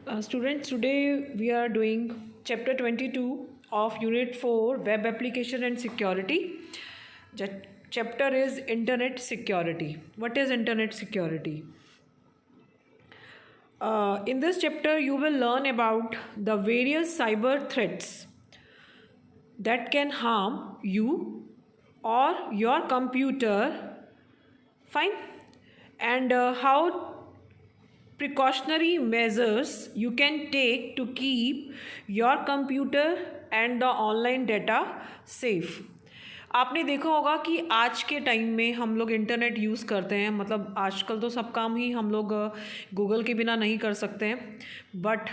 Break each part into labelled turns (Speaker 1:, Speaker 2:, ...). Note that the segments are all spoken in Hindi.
Speaker 1: Students, today we are doing chapter 22 of Unit 4 Web Application and Security. The chapter is Internet Security. What is Internet Security? In this chapter, you will learn about the various cyber threats that can harm you or your computer. Fine. And how precautionary measures you can take to keep your computer and the online data safe. आपने देखा होगा कि आज के टाइम में हम लोग इंटरनेट यूज़ करते हैं, मतलब आजकल तो सब काम ही हम लोग गूगल के बिना नहीं कर सकते हैं, बट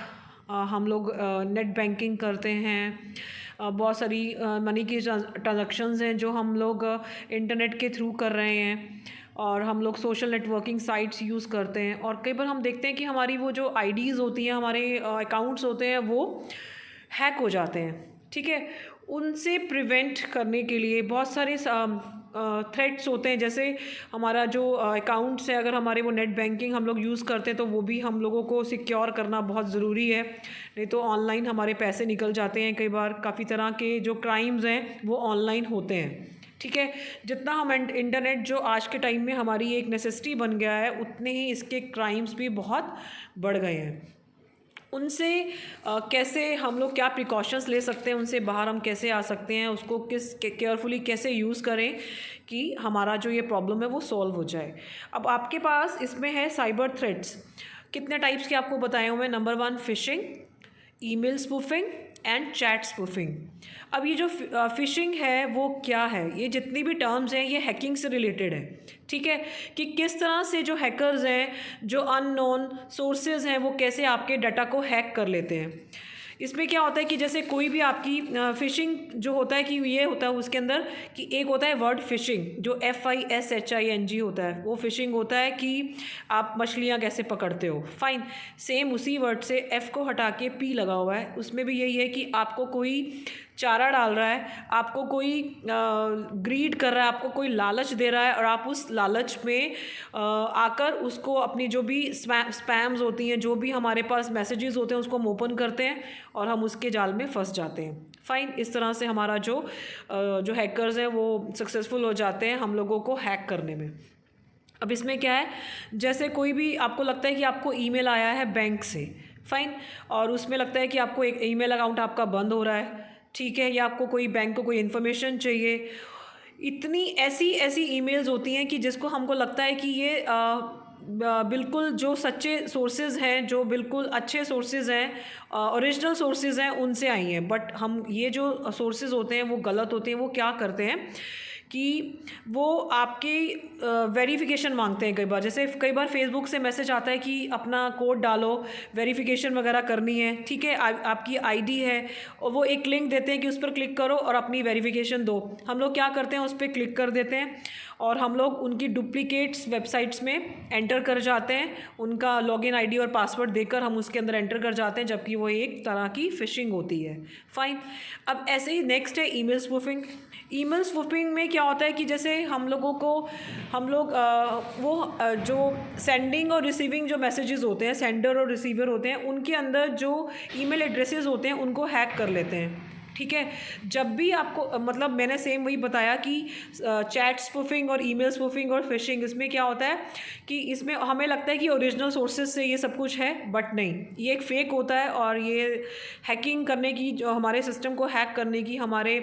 Speaker 1: हम लोग नेट बैंकिंग करते हैं। बहुत सारी मनी की ट्रांजैक्शंस हैं जो हम लोग इंटरनेट के थ्रू कर रहे हैं, और हम लोग सोशल नेटवर्किंग साइट्स यूज़ करते हैं। और कई बार हम देखते हैं कि हमारी वो जो आईडीज़ होती हैं, हमारे अकाउंट्स होते हैं, वो हैक हो जाते हैं। ठीक है, उनसे प्रिवेंट करने के लिए बहुत सारे थ्रेट्स होते हैं। जैसे हमारा जो अकाउंट्स है, अगर हमारे वो नेट बैंकिंग हम लोग यूज़ करते हैं तो वो भी हम लोगों को सिक्योर करना बहुत ज़रूरी है, नहीं तो ऑनलाइन हमारे पैसे निकल जाते हैं। कई बार काफ़ी तरह के जो क्राइम्स हैं वो ऑनलाइन होते हैं। ठीक है, जितना हम इंटरनेट जो आज के टाइम में हमारी एक नेसेसिटी बन गया है, उतने ही इसके क्राइम्स भी बहुत बढ़ गए हैं। उनसे कैसे हम लोग क्या प्रिकॉशंस ले सकते हैं, उनसे बाहर हम कैसे आ सकते हैं, उसको किस केयरफुली कैसे यूज़ करें कि हमारा जो ये प्रॉब्लम है वो सॉल्व हो जाए। अब आपके पास इसमें है साइबर थ्रेट्स। कितने टाइप्स के आपको बताए हुए हैं। Number 1 fishing, email spoofing and chat spoofing. अब ये जो फिशिंग है वो क्या है, ये जितनी भी टर्म्स हैं ये हैकिंग से रिलेटेड है। ठीक है, कि किस तरह से जो हैकर्स हैं, जो अननोन सोर्सेज हैं, वो कैसे आपके डाटा को हैक कर लेते हैं। इसमें क्या होता है कि जैसे कोई भी आपकी फ़िशिंग जो होता है कि ये होता है उसके अंदर कि एक होता है वर्ड फ़िशिंग, जो FISHING होता है, वो फ़िशिंग होता है कि आप मछलियाँ कैसे पकड़ते हो। फाइन, सेम उसी वर्ड से F को हटा के P लगा हुआ है, उसमें भी यही है कि आपको कोई चारा डाल रहा है, आपको कोई ग्रीड कर रहा है, आपको कोई लालच दे रहा है, और आप उस लालच में आकर उसको अपनी जो भी स्पैम्स होती हैं, जो भी हमारे पास मैसेजेस होते हैं, उसको हम ओपन करते हैं और हम उसके जाल में फंस जाते हैं। फ़ाइन, इस तरह से हमारा जो हैकर्स हैं वो सक्सेसफुल हो जाते हैं हम लोगों को हैक करने में। अब इसमें क्या है, जैसे कोई भी आपको लगता है कि आपको ईमेल आया है बैंक से, फ़ाइन, और उसमें लगता है कि आपको एक ईमेल अकाउंट आपका बंद हो रहा है। ठीक है, या आपको कोई बैंक को कोई इन्फॉर्मेशन चाहिए। इतनी ऐसी ईमेल्स होती हैं कि जिसको हमको लगता है कि ये बिल्कुल जो सच्चे सोर्सेज हैं, जो बिल्कुल अच्छे सोर्सेज हैं, ओरिजिनल सोर्सेज हैं, उनसे आई हैं। बट हम ये जो सोर्सेज होते हैं वो गलत होते हैं। वो क्या करते हैं कि वो आपकी वेरिफिकेशन मांगते हैं। कई बार जैसे कई बार फेसबुक से मैसेज आता है कि अपना कोड डालो, वेरिफिकेशन वगैरह करनी है। ठीक है, आपकी आईडी है, और वो एक लिंक देते हैं कि उस पर क्लिक करो और अपनी वेरिफिकेशन दो। हम लोग क्या करते हैं, उस पर क्लिक कर देते हैं और हम लोग उनकी डुप्लीकेट्स वेबसाइट्स में एंटर कर जाते हैं। उनका लॉगिन आईडी और पासवर्ड देकर हम उसके अंदर एंटर कर जाते हैं, जबकि वो एक तरह की फ़िशिंग होती है। फाइन, अब ऐसे ही नेक्स्ट है ईमेल स्पूफिंग। ईमेल स्पूफिंग में क्या होता है कि जैसे हम लोग जो सेंडिंग और रिसीविंग जो मैसेजेस होते हैं, सेंडर और रिसीवर होते हैं, उनके अंदर जो ईमेल एड्रेसेस होते हैं उनको हैक कर लेते हैं। ठीक है, जब भी आपको मतलब मैंने सेम वही बताया कि चैट स्पूफिंग और ईमेल स्पूफिंग और फिशिंग, इसमें क्या होता है कि इसमें हमें लगता है कि ओरिजिनल सोर्सेज से ये सब कुछ है, बट नहीं, ये एक फ़ेक होता है। और ये हैकिंग करने की, जो हमारे सिस्टम को हैक करने की, हमारे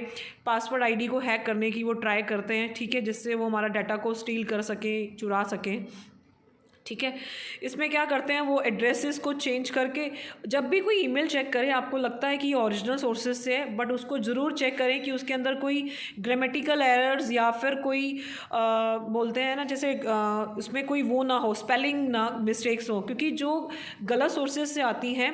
Speaker 1: पासवर्ड आईडी को हैक करने की वो ट्राई करते हैं। ठीक है, जिससे वो हमारा डाटा को स्टील कर सकें, चुरा सकें। ठीक है, इसमें क्या करते हैं, वो एड्रेसेस को चेंज करके जब भी कोई ईमेल चेक करें, आपको लगता है कि ये ओरिजिनल सोर्सेज से है, बट उसको ज़रूर चेक करें कि उसके अंदर कोई ग्रामेटिकल एरर्स या फिर कोई बोलते हैं ना, जैसे उसमें कोई वो ना हो, स्पेलिंग ना मिस्टेक्स हो, क्योंकि जो गलत सोर्सेज से आती हैं,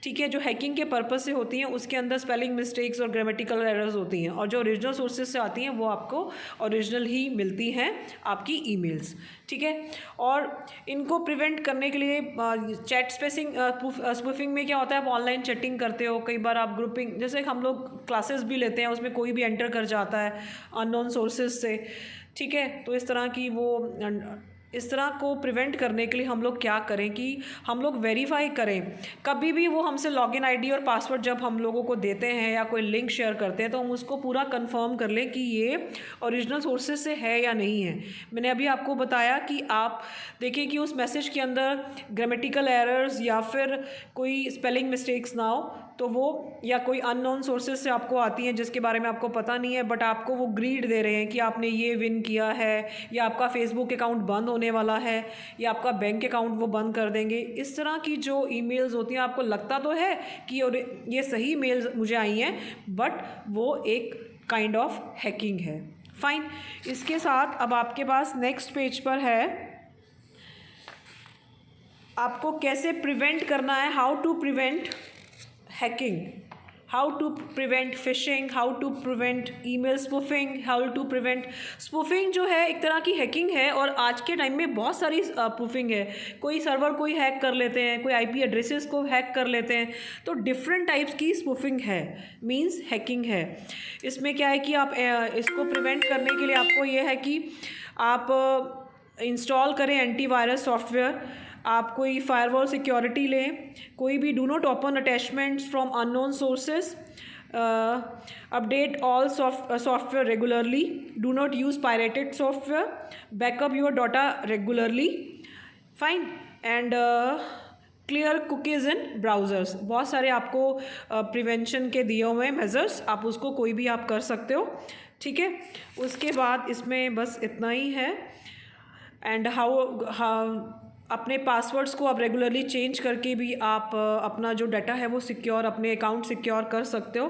Speaker 1: ठीक है, जो हैकिंग के पर्पस से होती हैं, उसके अंदर स्पेलिंग मिस्टेक्स और ग्रामेटिकल एरर्स होती हैं। और जो ओरिजिनल सोर्सेज से आती हैं वो आपको ओरिजिनल ही मिलती हैं, आपकी ईमेल्स। ठीक है, और इनको प्रिवेंट करने के लिए चैट स्पूफिंग में क्या होता है, आप ऑनलाइन चैटिंग करते हो, कई बार आप ग्रुपिंग, जैसे हम लोग क्लासेस भी लेते हैं, उसमें कोई भी एंटर कर जाता है अननोन सोर्सेज से। ठीक है, तो इस तरह की वो इस तरह को प्रिवेंट करने के लिए हम लोग क्या करें कि हम लोग वेरीफाई करें। कभी भी वो हमसे लॉगिन आईडी और पासवर्ड जब हम लोगों को देते हैं या कोई लिंक शेयर करते हैं तो हम उसको पूरा कंफर्म कर लें कि ये ओरिजिनल सोर्सेज से है या नहीं है। मैंने अभी आपको बताया कि आप देखिए कि उस मैसेज के अंदर ग्रामेटिकल एरर्स या फिर कोई स्पेलिंग मिस्टेक्स ना हो, तो वो या कोई अननोन सोर्सेज से आपको आती हैं जिसके बारे में आपको पता नहीं है, बट आपको वो ग्रीड दे रहे हैं कि आपने ये विन किया है, या आपका फेसबुक अकाउंट बंद होने वाला है, या आपका बैंक अकाउंट वो बंद कर देंगे। इस तरह की जो ईमेल्स होती हैं, आपको लगता तो है कि ये सही मेल्स मुझे आई हैं, बट वो एक काइंड ऑफ हैकिंग है। फाइन। इसके साथ अब आपके पास नेक्स्ट पेज पर है आपको कैसे प्रिवेंट करना है, how to prevent hacking, how to prevent phishing, how to prevent email spoofing, how to prevent spoofing जो है एक तरह की हैकिंग है, और आज के टाइम में बहुत सारी स्पूफिंग है। कोई सर्वर कोई हैक कर लेते हैं, कोई आईपी एड्रेसेस को हैक कर लेते हैं, तो डिफरेंट टाइप्स की स्पूफिंग है, मींस हैकिंग है। इसमें क्या है कि आप इसको प्रिवेंट करने के लिए आपको ये है कि आप इंस्टॉल करें एंटीवायरस सॉफ्टवेयर, आप कोई फायरवॉल सिक्योरिटी लें, कोई भी do not open attachments from unknown sources, update all software regularly, do not use pirated software, backup your data regularly. Fine. And clear cookies in browsers. बहुत सारे आपको प्रिवेंशन के दिए हुए मेजर्स, आप उसको कोई भी आप कर सकते हो। ठीक है। उसके बाद इसमें बस इतना ही है। एंड हाउ अपने पासवर्ड्स को आप रेगुलरली चेंज करके भी आप अपना जो डाटा है वो सिक्योर, अपने अकाउंट सिक्योर कर सकते हो।